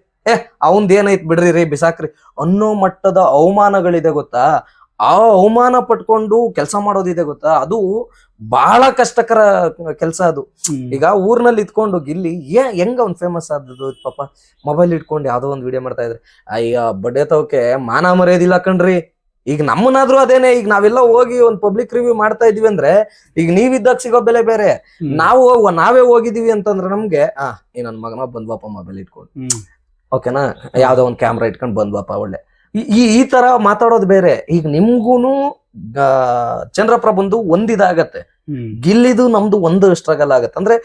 ಅವಂದೇನೈತ್ ಬಿಡ್ರಿ ಬಿಸಾಕ್ರಿ ಅನ್ನೋ ಮಟ್ಟದ ಅವಮಾನಗಳಿದೆ ಗೊತ್ತಾ. ಆ ಅವಮಾನ ಪಟ್ಕೊಂಡು ಕೆಲಸ ಮಾಡೋದಿದೆ ಗೊತ್ತಾ, ಅದು ಬಹಳ ಕಷ್ಟಕರ ಕೆಲಸ ಅದು. ಈಗ ಊರ್ನಲ್ಲಿ ಇತ್ಕೊಂಡು ಗಿಲ್ಲಿ ಹೆಂಗ ಅವ್ನ್ ಫೇಮಸ್ ಆದದ್ದು ಪಾಪ, ಮೊಬೈಲ್ ಇಟ್ಕೊಂಡು ಯಾವ್ದೋ ಒಂದ್ ವಿಡಿಯೋ ಮಾಡ್ತಾ ಇದ್ರೆ, ಅಯ್ಯ ಬಡ್ಡೆ ತವಕ್ಕೆ ಮಾನ ಮರ್ಯಾದಿಲ್ಲ ಕಣ್ರಿ. ಈಗ ನಮ್ಮನಾದ್ರೂ ಅದೇನೆ, ಈಗ ನಾವೆಲ್ಲ ಹೋಗಿ ಒಂದ್ ಪಬ್ಲಿಕ್ ರಿವ್ಯೂ ಮಾಡ್ತಾ ಇದೀವಿ ಅಂದ್ರೆ, ಈಗ ನೀವಿದ್ದಾಗ ಸಿಗೋ ಬೆಲೆ ಬೇರೆ, ನಾವೇ ಹೋಗಿದೀವಿ ಅಂತಂದ್ರೆ ನಮ್ಗೆ ಈ ನನ್ ಮಗನ ಬಂದ್ವಪ್ಪ ಮೊಬೈಲ್ ಇಟ್ಕೊಂಡು, ಓಕೆನಾ, ಯಾವ್ದೋ ಒಂದ್ ಕ್ಯಾಮ್ರಾ ಇಟ್ಕೊಂಡು ಬಂದ್ವಪ್ಪ ಒಳ್ಳೆ, ಈ ತರ ಮಾತಾಡೋದು ಬೇರೆ. ಈಗ ನಿಮ್ಗೂನು ಚಂದ್ರಪ್ರಭಂದು ಒಂದಿದಾಗತ್ತೆ, ಗಿಲ್ಲಿದು ನಮ್ದು ಒಂದು ಸ್ಟ್ರಗಲ್ ಆಗತ್ತೆ. ಅಂದ್ರೆ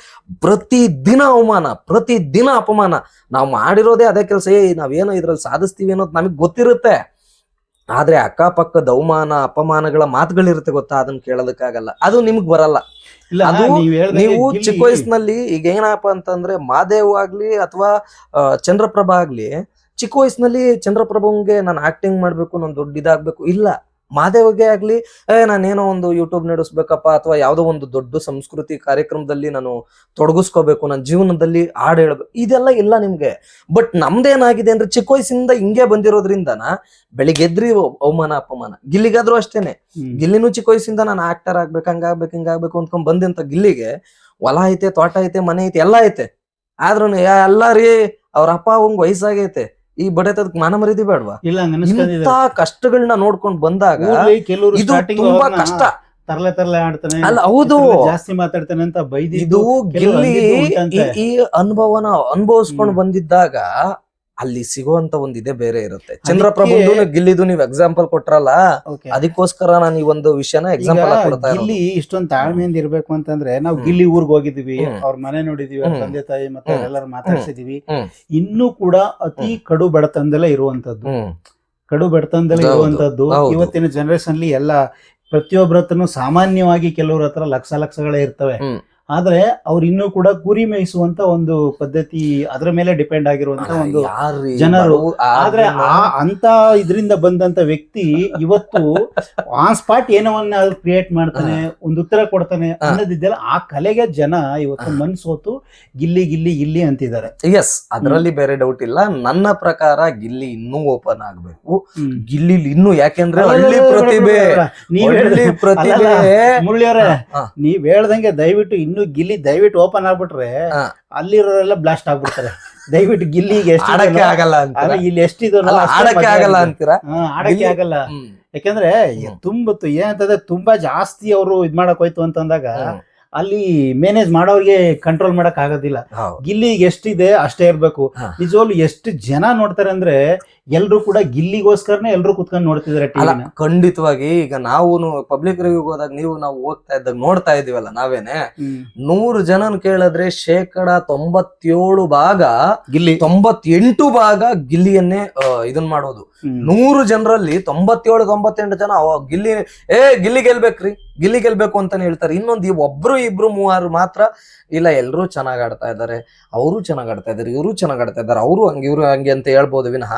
ಪ್ರತಿದಿನ ಅವಮಾನ, ಪ್ರತಿದಿನ ಅಪಮಾನ. ನಾವ್ ಮಾಡಿರೋದೇ ಅದೇ ಕೆಲಸ, ನಾವೇನೋ ಇದ್ರಲ್ಲಿ ಸಾಧಿಸ್ತೀವಿ ಅನ್ನೋದು ನಮಗ್ ಗೊತ್ತಿರುತ್ತೆ. ಆದ್ರೆ ಅಕ್ಕಪಕ್ಕದ ಅವಮಾನ ಅಪಮಾನಗಳ ಮಾತುಗಳಿರುತ್ತೆ ಗೊತ್ತಾ, ಅದನ್ನ ಕೇಳೋದಕ್ಕಾಗಲ್ಲ, ಅದು ನಿಮ್ಗ್ ಬರಲ್ಲ. ಅದು ನೀವು ಚಿಕ್ಕ ವಯಸ್ಸಿನಲ್ಲಿ ಈಗ ಏನಪ್ಪ ಅಂತಂದ್ರೆ, ಮಾದೇವ್ ಆಗ್ಲಿ ಅಥವಾ ಚಂದ್ರಪ್ರಭಾ ಆಗ್ಲಿ, ಚಿಕ್ಕ ವಯಸ್ಸಿನಲ್ಲಿ ಚಂದ್ರಪ್ರಭಂಗೆ ನಾನು ಆಕ್ಟಿಂಗ್ ಮಾಡ್ಬೇಕು, ನಾನು ದೊಡ್ಡ ಇದಾಗ್ಬೇಕು ಇಲ್ಲ. ಮಾದೇವ್ಗೆ ಆಗ್ಲಿ ನಾನೇನೋ ಒಂದು ಯೂಟ್ಯೂಬ್ ನಡೆಸ್ಬೇಕಪ್ಪ, ಅಥವಾ ಯಾವ್ದೋ ಒಂದು ದೊಡ್ಡ ಸಂಸ್ಕೃತಿ ಕಾರ್ಯಕ್ರಮದಲ್ಲಿ ನಾನು ತೊಡಗಿಸ್ಕೋಬೇಕು, ನನ್ನ ಜೀವನದಲ್ಲಿ ಹಾಡು ಹೇಳ್ಬೇಕು, ಇದೆಲ್ಲ ಇಲ್ಲ ನಿಮ್ಗೆ. ಬಟ್ ನಮ್ದೇನಾಗಿದೆ ಅಂದ್ರೆ, ಚಿಕ್ಕ ವಯಸ್ಸಿಂದ ಹಿಂಗೆ ಬಂದಿರೋದ್ರಿಂದನ ಬೆಳಿಗ್ಗೆ ಎದ್ರಿ ಅವಮಾನ ಅಪಮಾನ. ಗಿಲ್ಲಿಗಾದ್ರೂ ಅಷ್ಟೇನೆ, ಗಿಲ್ಲಿನೂ ಚಿಕ್ಕ ವಯಸ್ಸಿಂದ ನಾನು ಆಕ್ಟರ್ ಆಗ್ಬೇಕು, ಹಿಂಗಾಗ್ಬೇಕು ಅಂದ್ಕೊಂಡ್ ಬಂದಂತ ಗಿಲ್ಲಿಗೆ ಹೊಲ ಐತೆ, ತೋಟ ಐತೆ, ಮನೆ ಐತೆ, ಎಲ್ಲ ಐತೆ. ಆದ್ರೂ ಎಲ್ಲ ರೀ ಅವ್ರ ಅಪ್ಪ ಅವಂಗ್ ವಯಸ್ಸಾಗೈತೆ, ಈ ಬಡತದ ಮಾನ ಮರ್ಯಾದೆ ಬೇಡವಾ? ಇಂತ ಕಷ್ಟಗಳನ್ನ ನೋಡ್ಕೊಂಡ್ ಬಂದಾಗ ಇದು ತುಂಬಾ ಕಷ್ಟ. ತರ್ಲೆ ಆಡ್ತಾನೆ ಅಲ್ಲ, ಹೌದು, ಜಾಸ್ತಿ ಮಾತಾಡ್ತಾನೆ ಅಂತ ಬೈದಿ. ಇದು ಗಿಲ್ಲಿ ಈ ಅನುಭವನ ಅನುಭವಿಸ್ಕೊಂಡ್ ಬಂದಿದ್ದಾಗ ಅಲ್ಲಿ ಸಿಗುವಂತ ಒಂದ್ ಇದೇ ಬೇರೆ ಇರುತ್ತೆ. ಚಂದ್ರಪ್ರಭುಂದು ಗಿಲ್ಲಿದು ನೀವ್ ಎಕ್ಸಾಂಪಲ್ ಕೊಟ್ರಲ್ಲ, ಅದಕ್ಕೋಸ್ಕರ ನಾನು ಈ ಒಂದು ವಿಷಯನ ಎಕ್ಸಾಂಪಲ್ ಕೊಡ್ತಾ ಇದ್ದೀನಿ. ಗಿಲ್ಲಿ ಇಷ್ಟೊಂದು ತಾಳ್ಮೆಯಿಂದ ಇರ್ಬೇಕು ಅಂತಂದ್ರೆ, ನಾವು ಗಿಲ್ಲಿ ಊರ್ಗ್ ಹೋಗಿದೀವಿ, ಅವ್ರ ಮನೆ ನೋಡಿದೀವಿ, ಅವ್ರ ತಂದೆ ತಾಯಿ ಮತ್ತೆ ಎಲ್ಲರೂ ಮಾತಾಡ್ಸಿದೀವಿ. ಇನ್ನೂ ಕೂಡ ಅತಿ ಕಡು ಬಡತನದಲ್ಲೇ ಇರುವಂತದ್ದು, ಇವತ್ತಿನ ಜನರೇಷನ್ ಅಲ್ಲಿ ಎಲ್ಲ ಪ್ರತಿಯೊಬ್ಬರ ಹತ್ರನು ಸಾಮಾನ್ಯವಾಗಿ ಕೆಲವ್ರ ಹತ್ರ ಲಕ್ಷಗಳೇ ಇರ್ತವೆ. ಆದ್ರೆ ಅವ್ರು ಇನ್ನೂ ಕೂಡ ಕುರಿ ಮೇಯಿಸುವಂತ ಒಂದು ಪದ್ಧತಿ, ಅದ್ರ ಮೇಲೆ ಡಿಪೆಂಡ್ ಆಗಿರುವಂತ ಒಂದು ಜನರು. ಆದ್ರೆ ಅಂತ ಇದರಿಂದ ಬಂದಂತ ವ್ಯಕ್ತಿ ಇವತ್ತು ಆನ್ ಸ್ಪಾಟ್ ಏನವನ್ನ ಕ್ರಿಯೇಟ್ ಮಾಡ್ತಾನೆ, ಒಂದು ಉತ್ತರ ಕೊಡ್ತಾನೆ ಅನ್ನೋದಿದ್ದೆಲ್ಲ, ಆ ಕಲೆಗೆ ಜನ ಇವತ್ತು ಮನ್ಸೋತು ಗಿಲ್ಲಿ ಅಂತಿದ್ದಾರೆ. ಎಸ್, ಅದರಲ್ಲಿ ಬೇರೆ ಡೌಟ್ ಇಲ್ಲ. ನನ್ನ ಪ್ರಕಾರ ಗಿಲ್ಲಿ ಇನ್ನೂ ಓಪನ್ ಆಗ್ಬೇಕು. ಗಿಲ್ಲಿ ಇನ್ನೂ, ಯಾಕೆಂದ್ರೆ ಹಳ್ಳಿ ಪ್ರತಿಭೆ, ಮುಳ್ಳಿಯವರೇ ನೀವ್ ಹೇಳ್ದಂಗೆ ದಯವಿಟ್ಟು ಇನ್ನೂ ಗಿಲ್ಲಿ ದಯವಿಟ್ಟು ಓಪನ್ ಆಗ್ಬಿಟ್ರೆ ಅಲ್ಲಿರೋರೆಲ್ಲ ಬ್ಲಾಸ್ಟ್ ಆಗ್ಬಿಡ್ತಾರೆ. ದಯವಿಟ್ಟು ಗಿಲ್ಲಿಗೆ ಆಡಕ್ಕೆ ಆಗಲ್ಲ, ಇಲ್ಲಿ ಎಷ್ಟಿದೆ ಆಡಕ್ಕೆ ಆಗಲ್ಲ ಅಂತೀರಾ? ಆಡಕ್ಕೆ ಆಗಲ್ಲ. ಯಾಕಂದ್ರೆ ಏನಂತಂದ್ರೆ ತುಂಬಾ ಜಾಸ್ತಿ ಅವರು ಇದ್ ಮಾಡಕ್ ಹೋಯ್ತು ಅಂತಂದಾಗ ಅಲ್ಲಿ ಮ್ಯಾನೇಜ್ ಮಾಡೋರಿಗೆ ಕಂಟ್ರೋಲ್ ಮಾಡಕ್ ಆಗೋದಿಲ್ಲ. ಗಿಲ್ಲಿಗೆ ಎಷ್ಟಿದೆ ಅಷ್ಟೇ ಇರ್ಬೇಕು. ನಿಜವಾಗ್ಲು ಎಷ್ಟು ಜನ ನೋಡ್ತಾರೆ ಅಂದ್ರೆ ಎಲ್ರು ಕೂಡ ಗಿಲ್ಲಿಗೋಸ್ಕರನೇ ಎಲ್ರು ಕುತ್ಕೊಂಡು ನೋಡ್ತಿದಾರೆ. ಖಂಡಿತವಾಗಿ. ಈಗ ನಾವು ಪಬ್ಲಿಕ್ ರಿವ್ಯೂ ಹೋದಾಗ ನಾವು ಹೋಗ್ತಾ ಇದ್ದಾಗ ನೋಡ್ತಾ ಇದೀವಲ್ಲ ನಾವೇನೆ, 100 ಜನನ್ ಕೇಳಿದ್ರೆ 97% ಭಾಗ ಗಿಲ್ಲಿ, 98 ಭಾಗ ಗಿಲ್ಲಿಯನ್ನೇ ಇದನ್ ಮಾಡೋದು. 100 ಜನರಲ್ಲಿ 97-98 ಜನ ಗಿಲ್ಲಿ ಗೆಲ್ಬೇಕ್ರಿ, ಗಿಲ್ಲಿ ಗೆಲ್ಬೇಕು ಅಂತಾನೆ ಹೇಳ್ತಾರೆ. ಇನ್ನೊಂದು 1-2-3 ಮಾತ್ರ ಇಲ್ಲ, ಎಲ್ರು ಚೆನ್ನಾಗ್ ಆಡ್ತಾ ಇದಾರೆ, ಅವರು ಚೆನ್ನಾಗ್ ಆಡ್ತಾ ಇದಾರೆ, ಇವರು ಚೆನ್ನಾಗ್ ಆಡ್ತಾ ಇದಾರೆ, ಅವರು ಹಂಗೆ ಇವ್ರು ಹಂಗೆ ಅಂತ ಹೇಳ್ಬೋದು ವಿನಃ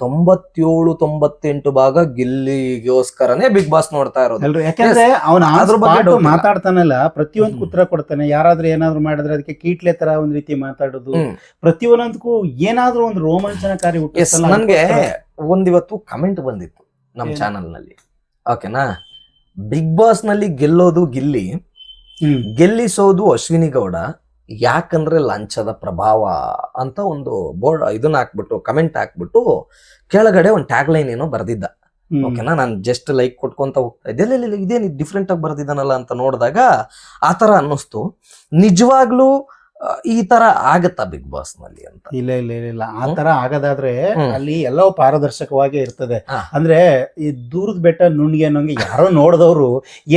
97-98 ಭಾಗ ಗಿಲ್ಲಿಗೋಸ್ಕರನೇ ಬಿಗ್ ಬಾಸ್ ನೋಡ್ತಾ ಇರೋದು. ಯಾಕಂದ್ರೆ ಅವನ ಅದ್ರ ಬಗ್ಗೆ ಮಾತಾಡ್ತಾನಲ್ಲ, ಪ್ರತಿಯೊಂದು ಉತ್ತರ ಕೊಡ್ತಾನೆ. ಯಾರಾದ್ರೂ ಏನಾದ್ರು ಮಾಡಿದ್ರೆ ಅದಕ್ಕೆ ಕೀಟ್ಲೆ ತರ ಒಂದ್ ರೀತಿ ಮಾತಾಡೋದು, ಪ್ರತಿಯೊಂದಕ್ಕೂ ಏನಾದ್ರೂ ಒಂದು ರೋಮಾಂಚನಕಾರಿ. ನನ್ಗೆ ಒಂದಿವತ್ತು ಕಮೆಂಟ್ ಬಂದಿತ್ತು ನಮ್ ಚಾನಲ್ ನಲ್ಲಿ, ಓಕೆನಾ, ಬಿಗ್ ಬಾಸ್ ನಲ್ಲಿ ಗೆಲ್ಲೋದು ಗಿಲ್ಲಿ, ಗೆಲ್ಲಿಸೋದು ಅಶ್ವಿನಿ ಗೌಡ, ಯಾಕಂದ್ರೆ ಲಂಚದ ಪ್ರಭಾವ ಅಂತ ಒಂದು ಬೋರ್ಡ್ ಇದನ್ನ ಹಾಕ್ಬಿಟ್ಟು ಕಮೆಂಟ್ ಹಾಕ್ಬಿಟ್ಟು ಕೆಳಗಡೆ ಒಂದು ಟ್ಯಾಗ್ ಲೈನ್ ಏನೋ ಬರ್ದಿದ್ದ. ಓಕೆನಾ, ನಾನು ಜಸ್ಟ್ ಲೈಕ್ ಕೊಟ್ಕೊಂತ ಹೋಗ್ತಾ ಇದ್ದೆ, ಇದೇನು ಡಿಫ್ರೆಂಟ್ ಆಗಿ ಬರ್ದಿದ್ದಾನಲ್ಲ ಅಂತ ನೋಡಿದಾಗ ಆತರ ಅನ್ನಿಸ್ತು. ನಿಜವಾಗ್ಲೂ ಈ ತರ ಆಗತ್ತಾ ಬಿಗ್ ಬಾಸ್ ನಲ್ಲಿ ಅಂತ? ಇಲ್ಲ ಆ ತರ ಆಗದಾದ್ರೆ ಅಲ್ಲಿ ಎಲ್ಲವೂ ಪಾರದರ್ಶಕವಾಗಿ ಇರ್ತದೆ. ಅಂದ್ರೆ ಈ ದೂರದ ಬೆಟ್ಟ ನುಣ್ಣಿಗೆ ಅನ್ನೋಂಗೆ ಯಾರೋ ನೋಡಿದವ್ರು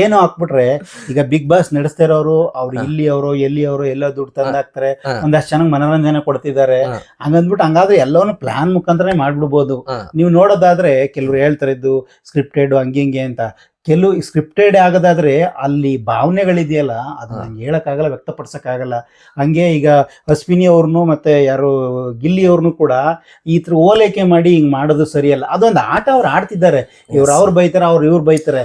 ಏನೋ ಹಾಕ್ಬಿಟ್ರೆ, ಈಗ ಬಿಗ್ ಬಾಸ್ ನಡೆಸ್ತಾ ಇರೋರು ಅವ್ರು ಇಲ್ಲಿ ಅವರು ಎಲ್ಲಿ ಅವರು ಎಲ್ಲ ದುಡ್ಡು ತಂದು ಹಾಕ್ತಾರೆ, ಒಂದಷ್ಟು ಚೆನ್ನಾಗಿ ಮನೋರಂಜನೆ ಕೊಡ್ತಿದ್ದಾರೆ ಹಂಗಂದ್ಬಿಟ್ಟು ಹಂಗಾದ್ರೆ ಎಲ್ಲವನ್ನೂ ಪ್ಲಾನ್ ಮುಖಾಂತರನೇ ಮಾಡ್ಬಿಡ್ಬೋದು. ನೀವು ನೋಡೋದಾದ್ರೆ ಕೆಲವ್ರು ಹೇಳ್ತಾರೆ ಇದು ಸ್ಕ್ರಿಪ್ಟೆಡ್ ಹಂಗೆ ಅಂತ. ಕೆಲವು ಸ್ಕ್ರಿಪ್ಟೆಡ್ ಆಗೋದಾದ್ರೆ ಅಲ್ಲಿ ಭಾವನೆಗಳಿದೆಯಲ್ಲ, ಅದು ನಂಗೆ ಹೇಳಕ್ಕಾಗಲ್ಲ, ವ್ಯಕ್ತಪಡಿಸಕ್ಕಾಗಲ್ಲ. ಹಂಗೆ ಈಗ ಅಶ್ವಿನಿ ಅವ್ರನ್ನು ಮತ್ತೆ ಯಾರು ಗಿಲ್ಲಿ ಅವ್ರನ್ನು ಕೂಡ ಈ ತರ ಓಲೈಕೆ ಮಾಡಿ ಹಿಂಗ್ ಮಾಡೋದು ಸರಿಯಲ್ಲ. ಅದೊಂದು ಆಟ ಅವ್ರು ಆಡ್ತಿದ್ದಾರೆ, ಅವ್ರು ಬೈತಾರೆ, ಇವ್ರು ಬೈತಾರೆ.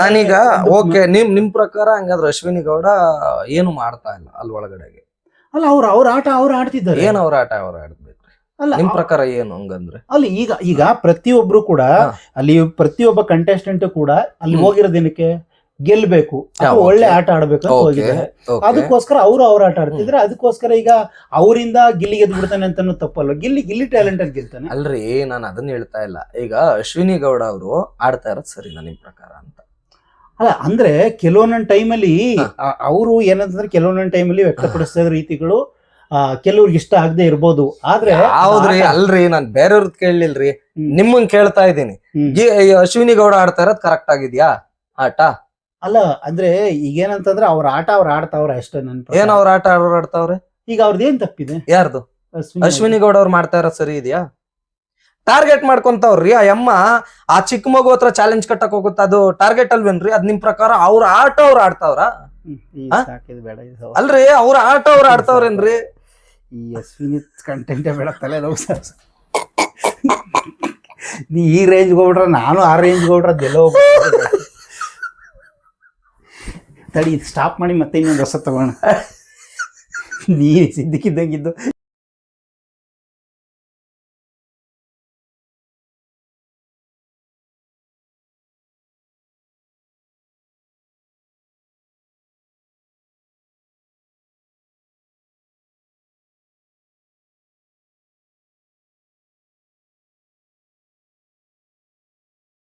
ನಾನೀಗ ಓಕೆ, ನಿಮ್ ಪ್ರಕಾರ ಹಂಗಾದ್ರೆ ಅಶ್ವಿನಿ ಗೌಡ ಏನು ಮಾಡ್ತಾ ಇಲ್ಲ ಅಲ್ಲಿ ಒಳಗಡೆಗೆ? ಅಲ್ಲ, ಅವ್ರ ಆಟ ಅವ್ರು ಆಡ್ತಿದ್ದಾರೆ. ಏನ್ ಅವ್ರ ಆಟ ಅವ್ರು ಆಡ್ಬೇಕು? ನಿಮ್ ಪ್ರಕಾರ ಏನು ಹಂಗಂದ್ರೆ? ಅಲ್ಲಿ ಈಗ ಪ್ರತಿಯೊಬ್ರು ಕೂಡ ಅಲ್ಲಿ ಪ್ರತಿಯೊಬ್ಬ ಕಂಟೆಸ್ಟೆಂಟ್ ಕೂಡ ಅಲ್ಲಿ ಹೋಗಿರೋದೇನಕ್ಕೆ ಗೆಲ್ಬೇಕು, ಒಳ್ಳೆ ಆಟ ಆಡ್ಬೇಕು ಅಂತ ಹೋಗಿದ್ದಾರೆ. ಅದಕ್ಕೋಸ್ಕರ ಅವ್ರ ಆಟ ಆಡ್ತಿದ್ರೆ, ಅದಕ್ಕೋಸ್ಕರ ಈಗ ಅವರಿಂದ ಗಿಲ್ಲಿ ಗೆದ್ದು ಬಿಡ್ತಾನೆ ಅಂತಾನು ತಪ್ಪಲ್ಲ. ಗಿಲ್ಲಿ ಟ್ಯಾಲೆಂಟ್ ಅಲ್ಲಿ ಗೆಲ್ತಾನೆ ಅಲ್ರಿ, ನಾನು ಅದನ್ನ ಹೇಳ್ತಾ ಇಲ್ಲ. ಈಗ ಅಶ್ವಿನಿ ಗೌಡ ಅವರು ಆಡ್ತಾ ಇರೋದು ಸರಿನಾ ನಿಮ್ ಪ್ರಕಾರ ಅಂತ? ಅಲ್ಲ, ಅಂದ್ರೆ ಕೆಲವೊಂದೊಂದು ಟೈಮಲ್ಲಿ ಅವರು ಏನಂತಂದ್ರೆ ಕೆಲವೊಂದೊಂದು ಟೈಮಲ್ಲಿ ವ್ಯಕ್ತಪಡಿಸಿದ ರೀತಿಗಳು ಕೆಲವ್ರಿಗೆ ಇಷ್ಟ ಆಗದೆ ಇರ್ಬೋದು. ಆದ್ರೆ ಹೌದ್ರಿ, ಅಲ್ರಿ, ನಾನ್ ಬೇರೆಯವ್ರದ್ ಕೇಳಲಿಲ್ರಿ, ನಿಮ್ಮನ್ ಕೇಳ್ತಾ ಇದ್ದೀನಿ. ಅಶ್ವಿನಿ ಗೌಡ ಆಡ್ತಾ ಇರೋದ್ ಕರೆಕ್ಟ್ ಆಗಿದ್ಯಾ ಆಟ? ಅಲ್ಲ, ಅಂದ್ರೆ ಈಗೇನಂತಂದ್ರೆ ಅವ್ರ ಆಟ ಅವ್ರು ಆಡ್ತಾವ್ರೆ ಅಷ್ಟೇ. ಏನ್ ಅವ್ರ ಆಟ ಅವ್ರು ಆಡ್ತಾವ್ರೆ? ಈಗ ಅವ್ರದ್ದೇನ್ ತಪ್ಪಿದೆ? ಯಾರ್ದು? ಅಶ್ವಿನಿ ಗೌಡ ಅವ್ರು ಮಾಡ್ತಾ ಇರೋದ್ ಸರಿ ಇದೆಯಾ? ಟಾರ್ಗೆಟ್ ಮಾಡ್ಕೊಂತವ್ರಿ. ಆ ಅಮ್ಮ ಆ ಚಿಕ್ಕ ಮಗು ಹತ್ರ ಚಾಲೆಂಜ್ ಕಟ್ಟಕ್ ಹೋಗುತ್ತ, ಅದು ಟಾರ್ಗೆಟ್ ಅಲ್ವೇನ್ರಿ? ಅದ್ ನಿಮ್ ಪ್ರಕಾರ ಅವ್ರ ಆಟ ಅವ್ರು ಆಡ್ತಾವ್ರ? ಅಲ್ರಿ, ಅವ್ರ ಆಟ ಅವ್ರು ಆಡ್ತಾವ್ರೇನ್ರಿ? ಈ ಅಶ್ವಿನಿ ಕಂಟೆಂಟ್ ಬೇಡ, ತಲೆ ನೋವು ಸರ್. ನೀ ಈ ರೇಂಜ್ ಹೋಗ್ಬಿಟ್ರ ನಾನು ಆ ರೇಂಜ್ ಹೋಗ್ಬಿಟ್ರ ಅದೆಲ್ಲೋ ತಡಿ, ಸ್ಟಾಪ್ ಮಾಡಿ ಮತ್ತೆ ಇನ್ನೊಂದು ಹೊಸ ತಗೋಣ. ನೀ ಸಿದ್ದಕ್ಕಿದ್ದಂಗಿದ್ದು